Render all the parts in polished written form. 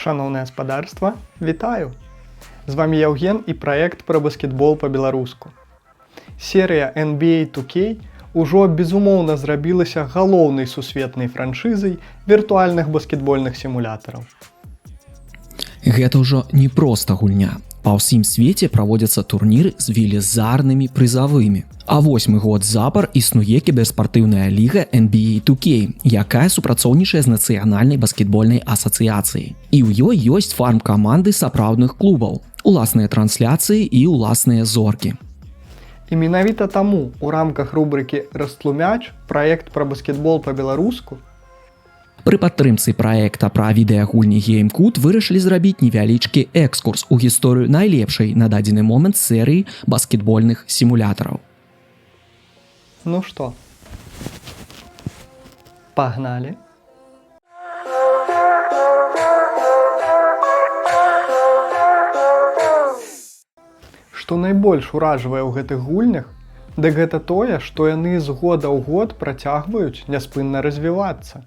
Шановне господарство, вітаю! З вами Яўген і праект пра баскетбол па-беларуску. Серыя NBA 2K ужо безумоўна зрабілася галоўнай сусветнай франшызай віртуальных баскетбольных сімулятараў. Гэта ўжо не проста гульня. Па ўсім свеце праводзяцца турніры з велізарнымі прызавымі. А 8-й год запар існуе кіберспартыўная ліга NBA 2K, якая супрацоўнічае з нацыянальнай баскетбольнай асацыяцыяй. І ў ёй ёсць фарм-каманды сапраўдных клубаў, уласныя трансляцыі і уласныя зоркі. І менавіта таму у рамках рубрыкі «Растлумяч» праект пра баскетбол па-беларуску Пры падтрымцы праекта пра відэагульні GameCube вырашылі зрабіць невялічкі экскурс у гісторыю найлепшай на дадзены момант серыі баскетбольных сімулятараў. Ну што? Пагналі! Што найбольш уражвае ў гэтых гульнях, дык гэта тое, што яны з года ў год працягваюць няспынна развівацца.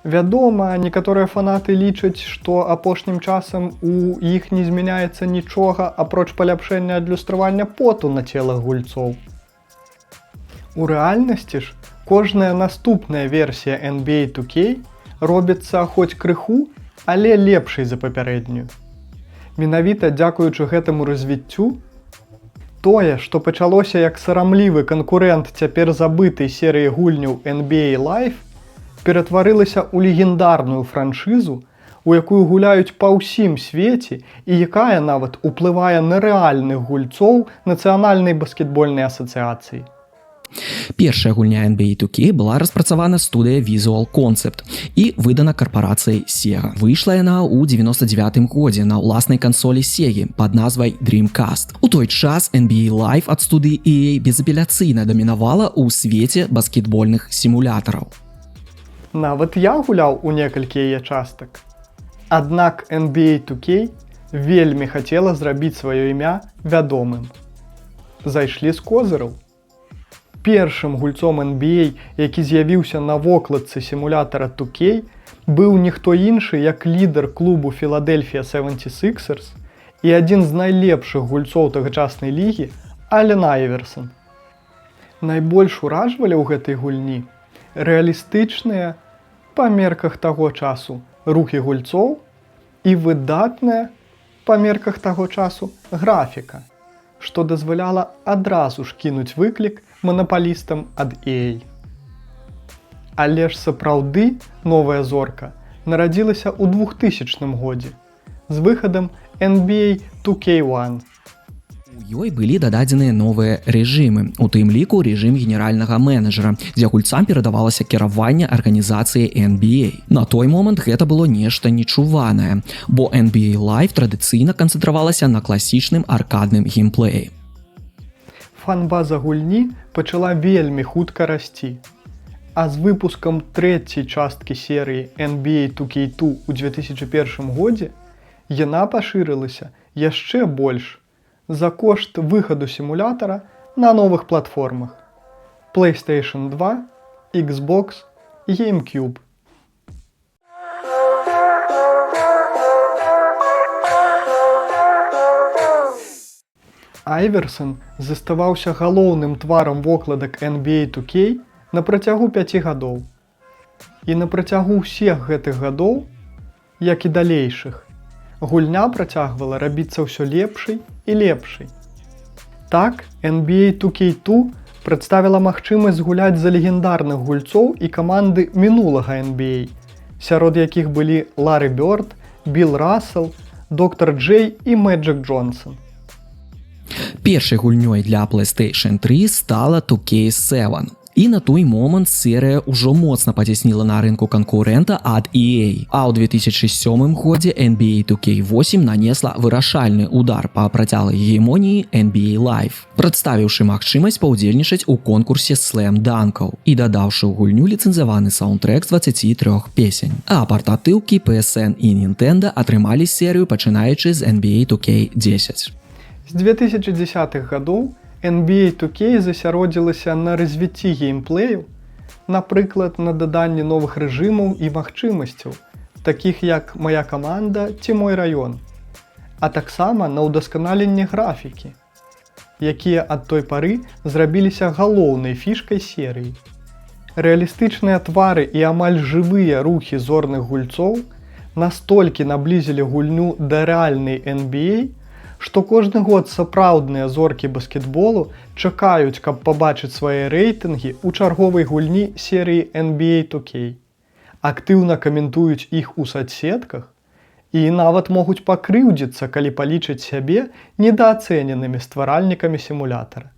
Вядома, некаторыя фанаты лічаць, што апошнім часам у іх не змяняецца нічога, апроч паляпшэння адлюстравання поту на целах гульцоў. У рэальнасці ж, кожная наступная версія NBA 2K робіцца хоць крыху, але лепшай за папярэднюю. Менавіта дзякуючы гэтаму развіццю, тое, што пачалося як сарамлівы канкурэнт цяпер забытай серыі гульняў NBA Live, ператварылася ў легендарную франшызу, у якую гуляюць па ўсім свеце і якая нават уплывае на рэальных гульцоў нацыянальнай баскетбольнай асацыяцыі. Першая гульня NBA 2K была распрацавана студыя Visual Concept і выдана карпорацыяй Sega. Выйшла яна ў 99-м годзе на ўласнай кансолі Sega пад назвай Dreamcast. У той час NBA Live ад студыі EA безапеляцыйна дамінавала ў свеце баскетбольных сімулятараў. Нават я гуляў у некалькі яе частак. Аднак NBA 2K вельмі хацела зрабіць сваё імя вядомым. Зайшлі з козыраў. Першым гульцом NBA, які з'явіўся на вокладцы сімулятара 2K, быў ніхто іншы, як лідар клубу Philadelphia 76ers і адзін з найлепшых гульцоў тагачаснай лігі Ален Айверсон. Найбольш уражвалі ў гэтай гульні рэалістычныя, па мерках таго часу, рухі гульцоў і выдатная, па мерках таго часу, графіка, што дазваляла адразу ж кінуць выклік манапалістам ад EA. Але ж сапраўды новая зорка нарадзілася ў 2000 годзе з выхадам NBA 2K1. У ёй былі дададзеныя новыя рэжымы, у тым ліку рэжым генеральнага менеджера, дзе гульцам перадавалася кіраванне арганізацыяй NBA. На той момант гэта было нешта нечуванае, бо NBA Live традыцыйна канцэнтравалася на класічным аркадным геймплеі. Фан-база гульні пачала вельмі хутка расці, а з выпускам трэцяй часткі серыі NBA 2K2 у 2001 годзе яна пашырылася яшчэ больш за кошт выхаду сімулятара на новых платформах PlayStation 2, Xbox і GameCube. Айверсон заставаўся галоўным тварам вокладак NBA 2K на працягу 5 гадоў. І на працягу ўсіх гэтых гадоў, як і далейшых, гульня працягвала рабіцца ўсё лепшай і лепшай. Так, NBA 2K2 прадставіла магчымасць гуляць за легендарных гульцоў і каманды мінулага NBA, сярод якіх былі Лары Бёрд, Білл Рассел, Доктар Джей і Мэджик Джонсон. Першай гульнёй для PlayStation 3 стала 2K7. І на той момант серыя ўжо моцна пацясніла на рынку канкурэнта ад EA, а ў 2007 годзе NBA 2K8 нанесла вырашальны удар па працяглай гегемоніі NBA Live, прадставіўшы магчымасць паўдзельнічаць у конкурсе слэм-данкаў і дадаўшы ў гульню ліцэнзаваны саундтрэк з 23 песень. А партатыўкі PSN і Nintendo атрымалі серыю пачынаючы з NBA 2K10. З 2010-х гадоў NBA 2K засяродзілася на развіцці геймплею, напрыклад, на даданні новых рэжымаў і магчымасцяў, такіх як «Мая каманда» ці «Мой раён», а таксама на ўдасканаленне графікі, якія ад той пары зрабіліся галоўнай фішкай серыі. Рэалістычныя твары і амаль жывыя рухі зорных гульцоў настолькі наблізілі гульню да рэальнай NBA, што кожны год сапраўдныя зоркі баскетболу чакаюць, каб пабачыць свае рэйтынгі ў чарговай гульні серыі NBA 2K. Актыўна каментуюць іх у сацсетках і нават могуць пакрыўдзіцца, калі палічаць сябе недаацэненымі стваральнікамі сімулятара.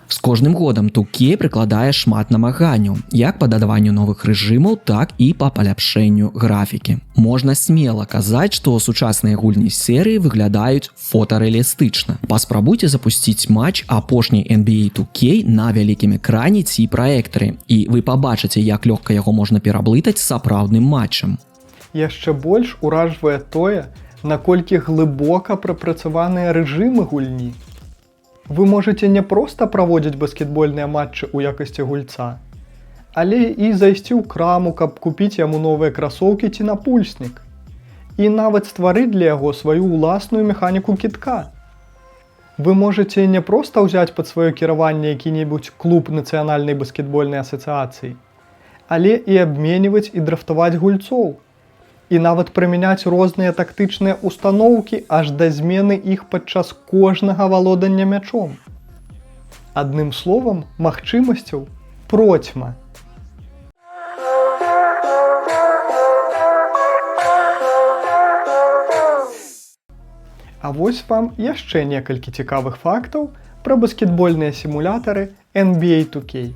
З кожным годам 2K прыкладае шмат намаганняў, як па дадаванню новых рэжымаў, так і па паляпшэнню графікі. Можна смела казаць, што сучасныя гульні серыі выглядаюць фотарэалістычна. Паспрабуйце запусціць матч апошняй NBA 2K на вялікім экране ці праектары, і вы пабачыце, як лёгка яго можна пераблытаць з сапраўдным матчам. Яшчэ больш уражвае тое, наколькі глыбока прапрацаваныя рэжымы гульні. Вы можаце не проста праводзіць баскетбольныя матчы ў якасці гульца, але і зайсці ў краму, каб купіць яму новыя красоўкі ці напульснік, і нават стварыць для яго сваю ўласную механіку кітка. Вы можаце не проста ўзяць пад сваё кіраванне які-небудзь клуб нацыянальнай баскетбольнай асацыяцыі, але і абменьваць і драфтаваць гульцоў, і нават прымяняць розныя тактычныя устаноўкі аж да змены іх падчас кожнага валодання мячом. Адным словам, магчымасцяў процьма. А вось вам яшчэ некалькі цікавых фактаў пра баскетбольныя сімулятары NBA 2K.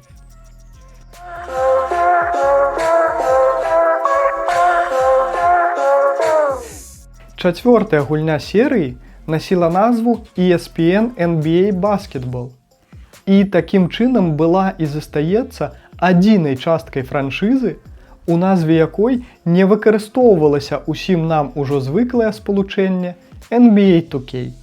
Чацвёртая гульня серыі насіла назву ESPN NBA Basketball і такім чынам была і застаецца адзінай часткай франшызы, у назве якой не выкарыстоўвалася ўсім нам ужо звыклае спалучэнне NBA 2K.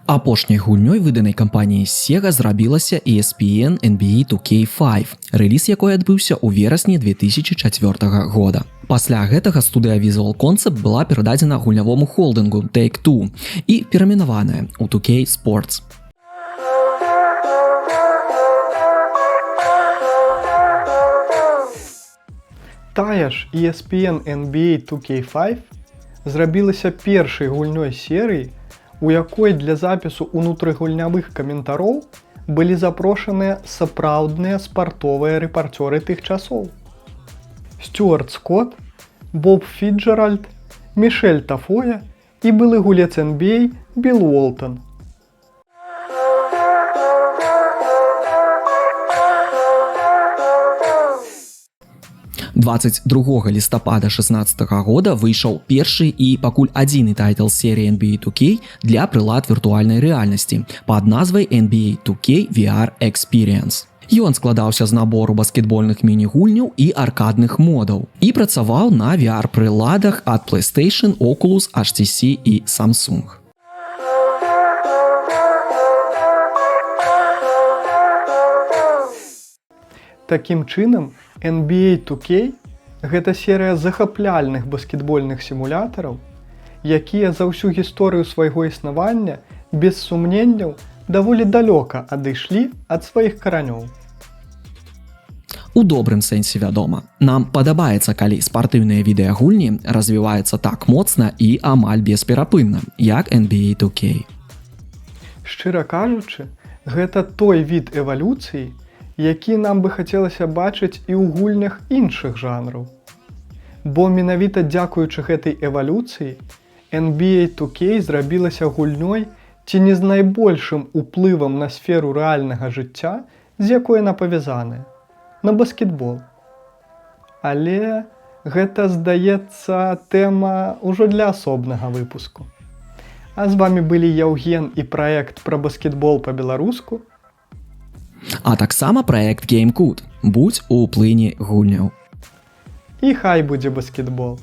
Апошняй гульнёй выданай кампаніяй Sega зрабілася ESPN NBA 2K5, рэліз якой адбыўся ў верасні 2004 года. Пасля гэтага студыя Visual Concept была перададзена гульнявому холдынгу Take-Two і перайменаваная ў 2K Sports. Тая ж ESPN NBA 2K5 зрабілася першай гульнёй серыі, у якой для запісу ўнутрыгульнявых каментароў былі запрошаныя сапраўдныя спартовыя рэпарцёры тых часоў. Стюарт Скотт, Боб Фіджеральд, Мішэль Тафоя і былы гулец NBA Білл Уолтон. – 22 лістапада 2016 года выйшаў першы і пакуль адзіны тайтл серыі NBA 2K для прылад віртуальнай рэальнасці пад назвай NBA 2K VR Experience. Ён складаўся з набору баскетбольных міні-гульняў і аркадных модаў і працаваў на VR-прыладах ад PlayStation, Oculus, HTC і Samsung. Такім чынам, NBA 2K – гэта серыя захапляльных баскетбольных сімулятараў, якія за ўсю гісторыю свайго існавання, без сумненняў, даволі далёка адышлі ад сваіх каранёў. У добрым сэнсе, вядома. Нам падабаецца, калі спартыўныя відэагульні развіваюцца так моцна і амаль бесперапынна, як NBA 2K. Шчыра кажучы, гэта той від эвалюцыі, які нам бы хацелася бачыць і ў гульнях іншых жанраў. Бо менавіта дзякуючы гэтай эвалюцыі, NBA 2K зрабілася гульнёй ці не з найбольшым уплывам на сферу рэальнага жыцця, з якой яна павязаная, на баскетбол. Але гэта, здаецца, тэма ўжо для асобнага выпуску. А з вамі былі Яўген і праект пра баскетбол па-беларуску, а таксама праект GameCode. Будзь у плыні гульняў. І хай будзе баскетбол!